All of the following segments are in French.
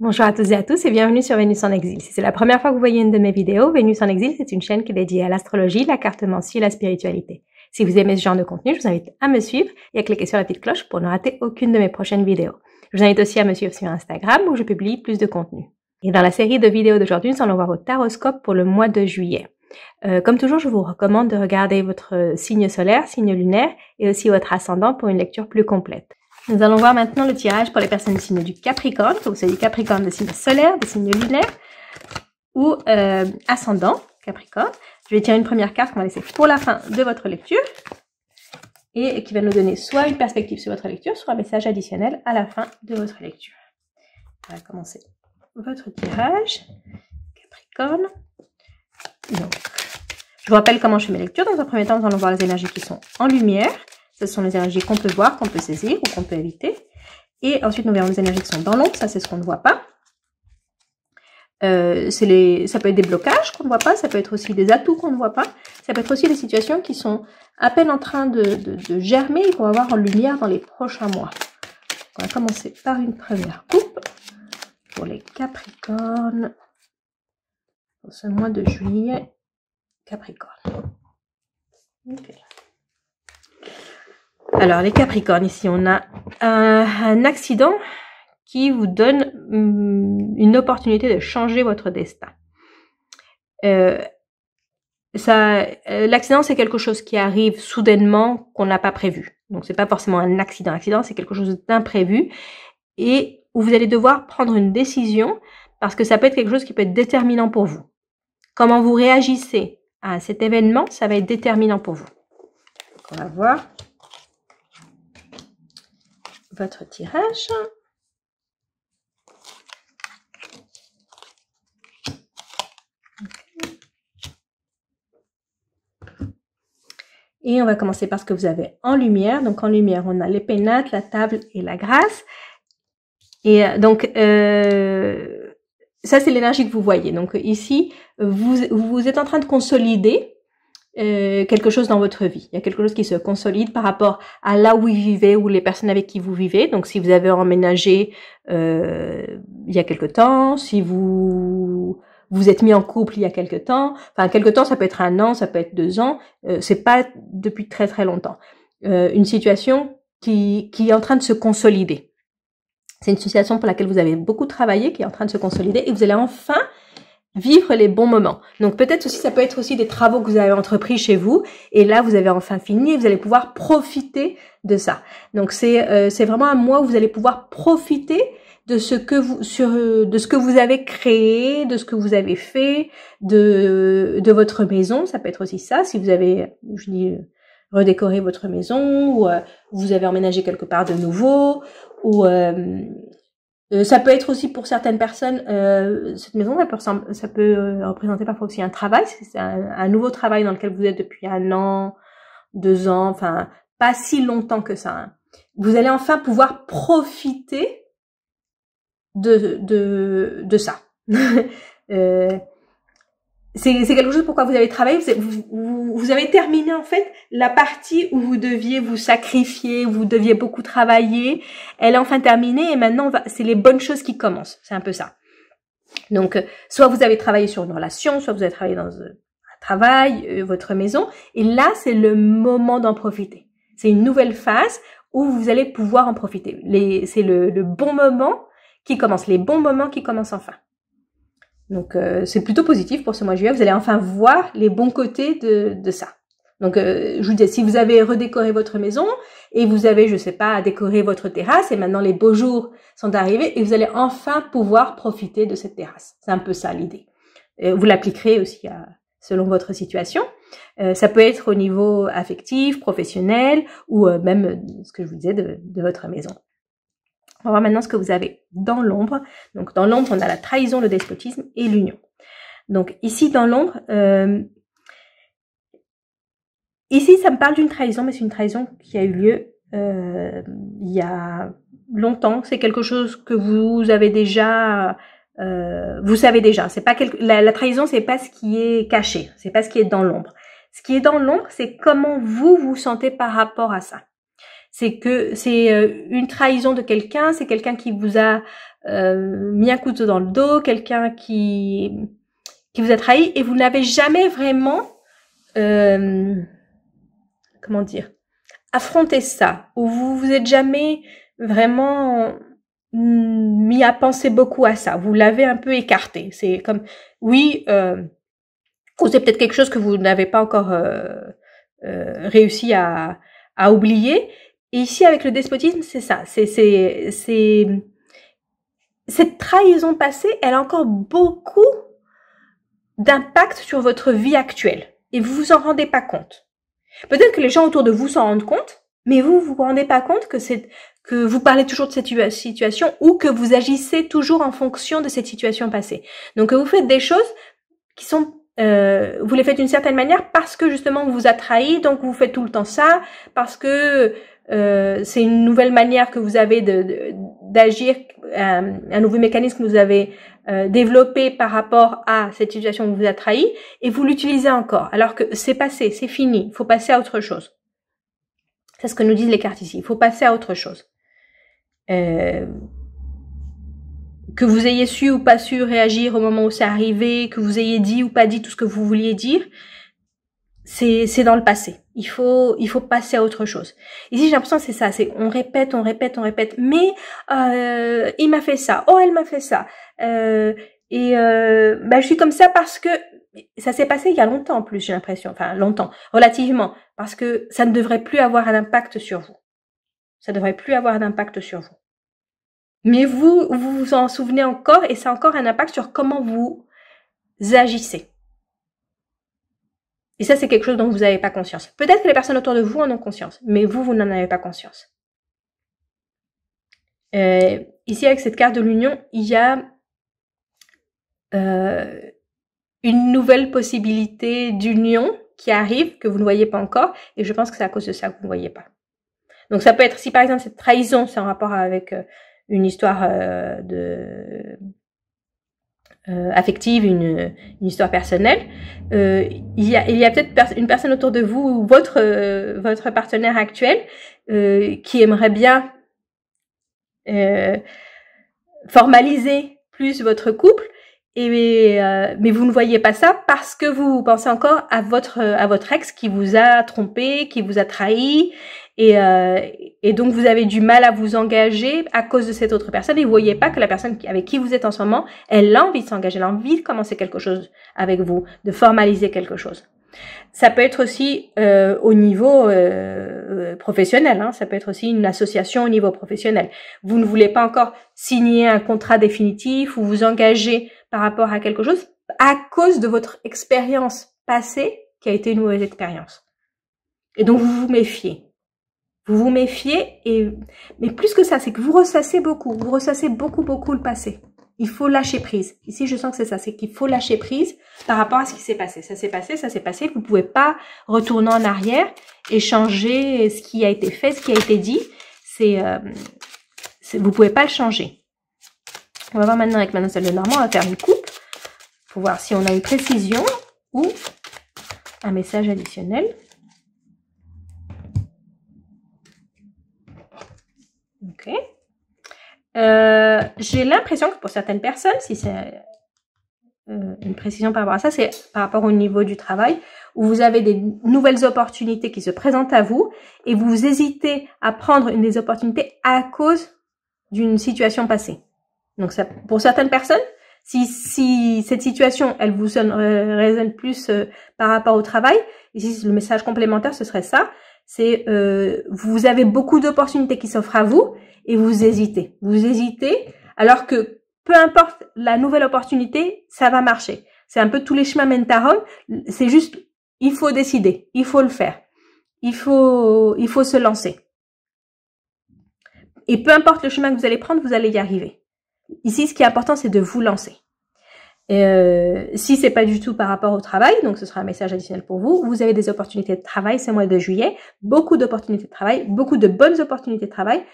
Bonjour à toutes et à tous et bienvenue sur Vénus en exil. Si c'est la première fois que vous voyez une de mes vidéos, Vénus en exil, c'est une chaîne qui est dédiée à l'astrologie, la cartomancie et la spiritualité. Si vous aimez ce genre de contenu, je vous invite à me suivre et à cliquer sur la petite cloche pour ne rater aucune de mes prochaines vidéos. Je vous invite aussi à me suivre sur Instagram où je publie plus de contenu. Et dans la série de vidéos d'aujourd'hui, nous allons voir votre taroscope pour le mois de juillet. Comme toujours, je vous recommande de regarder votre signe solaire, signe lunaire et aussi votre ascendant pour une lecture plus complète. Nous allons voir maintenant le tirage pour les personnes du signe du Capricorne, que vous soyez Capricorne de signe solaire, de signe lunaire ou ascendant Capricorne. Je vais tirer une première carte qu'on va laisser pour la fin de votre lecture et qui va nous donner soit une perspective sur votre lecture, soit un message additionnel à la fin de votre lecture. On va commencer votre tirage, Capricorne. Donc, je vous rappelle comment je fais mes lectures. Dans un premier temps, nous allons voir les énergies qui sont en lumière. Ce sont les énergies qu'on peut voir, qu'on peut saisir ou qu'on peut éviter. Et ensuite, nous verrons les énergies qui sont dans l'ombre. Ça, c'est ce qu'on ne voit pas. Ça peut être des blocages qu'on ne voit pas. Ça peut être aussi des atouts qu'on ne voit pas. Ça peut être aussi des situations qui sont à peine en train de germer et qu'on va voir en lumière dans les prochains mois. On va commencer par une première coupe pour les Capricornes pour ce mois de juillet. Capricorne. Okay. Alors, les Capricornes, ici, on a un accident qui vous donne une opportunité de changer votre destin. L'accident, c'est quelque chose qui arrive soudainement, qu'on n'a pas prévu. Donc, c'est pas forcément un accident. L'accident, c'est quelque chose d'imprévu et où vous allez devoir prendre une décision parce que ça peut être quelque chose qui peut être déterminant pour vous. Comment vous réagissez à cet événement, ça va être déterminant pour vous. Donc, on va voir votre tirage. Et on va commencer par ce que vous avez en lumière. Donc en lumière, on a les pénates, la table et la grâce. Et donc ça, c'est l'énergie que vous voyez. Donc ici, vous êtes en train de consolider quelque chose dans votre vie. Il y a quelque chose qui se consolide par rapport à là où vous vivez ou les personnes avec qui vous vivez. Donc si vous avez emménagé il y a quelque temps, si vous êtes mis en couple il y a quelque temps, enfin quelque temps, ça peut être 1 an, ça peut être 2 ans, c'est pas depuis très très longtemps. Une situation qui est en train de se consolider. C'est une situation pour laquelle vous avez beaucoup travaillé, qui est en train de se consolider et vous allez enfin vivre les bons moments. Donc peut-être aussi, ça peut être aussi des travaux que vous avez entrepris chez vous et là vous avez enfin fini et vous allez pouvoir profiter de ça. Donc c'est vraiment un mois où vous allez pouvoir profiter de ce que vous avez créé, de ce que vous avez fait, de votre maison. Ça peut être aussi ça, si vous avez, je dis, redécoré votre maison ou vous avez emménagé quelque part de nouveau ou ça peut être aussi pour certaines personnes, cette maison, ça peut représenter parfois aussi un travail. C'est un nouveau travail dans lequel vous êtes depuis 1 an, 2 ans, enfin pas si longtemps que ça. Hein. Vous allez enfin pouvoir profiter de ça. C'est quelque chose pourquoi vous avez travaillé, vous avez terminé en fait la partie où vous deviez vous sacrifier, où vous deviez beaucoup travailler, elle est enfin terminée et maintenant c'est les bonnes choses qui commencent, c'est un peu ça. Donc soit vous avez travaillé sur une relation, soit vous avez travaillé dans un travail, votre maison, et là c'est le moment d'en profiter. C'est une nouvelle phase où vous allez pouvoir en profiter. C'est le bon moment qui commence, les bons moments qui commencent enfin. Donc, c'est plutôt positif pour ce mois de juillet. Vous allez enfin voir les bons côtés de ça. Donc, je vous dis, si vous avez redécoré votre maison et vous avez, je sais pas, décoré votre terrasse et maintenant les beaux jours sont arrivés et vous allez enfin pouvoir profiter de cette terrasse. C'est un peu ça l'idée. Vous l'appliquerez aussi selon votre situation. Ça peut être au niveau affectif, professionnel ou même ce que je vous disais de votre maison. On va voir maintenant ce que vous avez dans l'ombre. Donc, dans l'ombre, on a la trahison, le despotisme et l'union. Donc, ici, dans l'ombre, ici, ça me parle d'une trahison, mais c'est une trahison qui a eu lieu il y a longtemps. C'est quelque chose que vous avez déjà, vous savez déjà. C'est pas la trahison, c'est pas ce qui est caché, c'est pas ce qui est dans l'ombre. Ce qui est dans l'ombre, c'est comment vous vous sentez par rapport à ça. C'est que c'est une trahison de quelqu'un, c'est quelqu'un qui vous a mis un couteau dans le dos, quelqu'un qui vous a trahi, et vous n'avez jamais vraiment, comment dire, affronté ça, ou vous vous êtes jamais vraiment mis à penser beaucoup à ça. Vous l'avez un peu écarté. C'est comme, oui, ou c'est peut-être quelque chose que vous n'avez pas encore réussi à oublier. Et ici, avec le despotisme, c'est ça. Cette trahison passée, elle a encore beaucoup d'impact sur votre vie actuelle. Et vous vous en rendez pas compte. Peut-être que les gens autour de vous s'en rendent compte, mais vous rendez pas compte que vous parlez toujours de cette situation ou que vous agissez toujours en fonction de cette situation passée. Donc, vous faites des choses qui sont, vous les faites d'une certaine manière parce que justement on vous a trahi, donc vous faites tout le temps ça, parce que c'est une nouvelle manière que vous avez d'agir, un nouveau mécanisme que vous avez développé par rapport à cette situation où vous a trahi, et vous l'utilisez encore, alors que c'est passé, c'est fini, il faut passer à autre chose. C'est ce que nous disent les cartes ici, il faut passer à autre chose. Que vous ayez su ou pas su réagir au moment où c'est arrivé, que vous ayez dit ou pas dit tout ce que vous vouliez dire, c'est dans le passé. Il faut passer à autre chose. Ici, j'ai l'impression que c'est ça, c'est on répète, mais il m'a fait ça, oh elle m'a fait ça, je suis comme ça parce que ça s'est passé il y a longtemps en plus, j'ai l'impression, enfin longtemps, relativement, parce que ça ne devrait plus avoir un impact sur vous. Ça devrait plus avoir d'impact sur vous. Mais vous vous en souvenez encore, et ça a encore un impact sur comment vous agissez. Et ça, c'est quelque chose dont vous n'avez pas conscience. Peut-être que les personnes autour de vous en ont conscience, mais vous n'en avez pas conscience. Ici, avec cette carte de l'union, il y a une nouvelle possibilité d'union qui arrive, que vous ne voyez pas encore, et je pense que c'est à cause de ça que vous ne voyez pas. Donc ça peut être, si par exemple cette trahison, c'est en rapport avec une histoire affective, une histoire personnelle, il y a peut-être une personne autour de vous ou votre partenaire actuel qui aimerait bien formaliser plus votre couple, mais vous ne voyez pas ça parce que vous pensez encore à votre ex qui vous a trompé, qui vous a trahi, et donc vous avez du mal à vous engager à cause de cette autre personne, et vous voyez pas que la personne avec qui vous êtes en ce moment, elle a envie de s'engager, elle a envie de commencer quelque chose avec vous, de formaliser quelque chose. Ça peut être aussi au niveau professionnel, hein, ça peut être aussi une association au niveau professionnel. Vous ne voulez pas encore signer un contrat définitif ou vous engager par rapport à quelque chose à cause de votre expérience passée qui a été une mauvaise expérience. Et donc vous vous méfiez. Vous vous méfiez, mais plus que ça, c'est que vous ressassez beaucoup le passé. Il faut lâcher prise. Ici, je sens que c'est ça, c'est qu'il faut lâcher prise par rapport à ce qui s'est passé. Ça s'est passé. Vous pouvez pas retourner en arrière et changer ce qui a été fait, ce qui a été dit. Vous pouvez pas le changer. On va voir maintenant avec Mademoiselle Lenormand, on va faire une coupe pour voir si on a une précision ou un message additionnel. Ok. J'ai l'impression que pour certaines personnes, si c'est une précision par rapport à ça, c'est par rapport au niveau du travail, où vous avez des nouvelles opportunités qui se présentent à vous et vous hésitez à prendre une des opportunités à cause d'une situation passée. Donc ça, pour certaines personnes, si cette situation, elle vous résonne plus par rapport au travail, ici le message complémentaire, ce serait ça, c'est vous avez beaucoup d'opportunités qui s'offrent à vous et vous hésitez. Vous hésitez alors que peu importe la nouvelle opportunité, ça va marcher. C'est un peu tous les chemins mènent à Rome. C'est juste, il faut décider, il faut le faire. Il faut se lancer. Et peu importe le chemin que vous allez prendre, vous allez y arriver. Ici, ce qui est important, c'est de vous lancer. Si c'est pas du tout par rapport au travail, donc ce sera un message additionnel pour vous. Vous avez des opportunités de travail, c'est le mois de juillet, beaucoup d'opportunités de travail, beaucoup de bonnes opportunités de travail.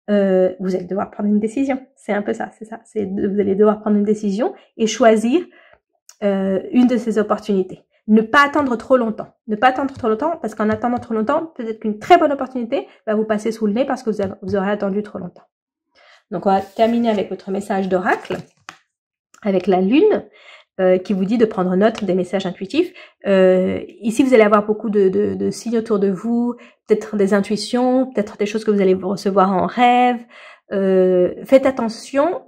Vous allez devoir prendre une décision. C'est un peu ça, c'est ça. Vous allez devoir prendre une décision et choisir une de ces opportunités. Ne pas attendre trop longtemps. Ne pas attendre trop longtemps, parce qu'en attendant trop longtemps, peut-être qu'une très bonne opportunité va vous passer sous le nez parce que vous aurez attendu trop longtemps. Donc, on va terminer avec votre message d'oracle, avec la lune, qui vous dit de prendre note des messages intuitifs. Ici, vous allez avoir beaucoup de signes autour de vous, peut-être des intuitions, peut-être des choses que vous allez recevoir en rêve. Faites attention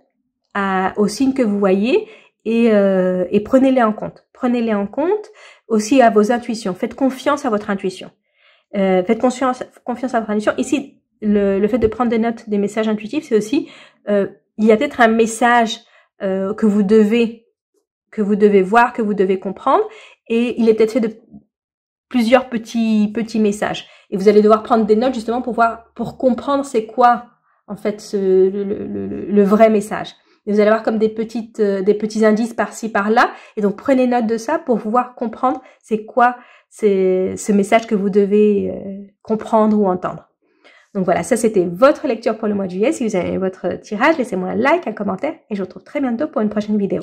aux signes que vous voyez et prenez-les en compte. Prenez-les en compte aussi à vos intuitions. Faites confiance à votre intuition. Faites confiance à votre intuition. Ici, le fait de prendre des notes des messages intuitifs, c'est aussi, il y a peut-être un message que vous devez voir, que vous devez comprendre, et il est peut-être fait de plusieurs petits messages. Et vous allez devoir prendre des notes justement pour comprendre c'est quoi en fait le vrai message. Et vous allez avoir comme des petits indices par-ci par-là, et donc prenez note de ça pour pouvoir comprendre c'est quoi ce message que vous devez comprendre ou entendre. Donc voilà, ça c'était votre lecture pour le mois de juillet. Si vous avez aimé votre tirage, laissez-moi un like, un commentaire, et je vous retrouve très bientôt pour une prochaine vidéo.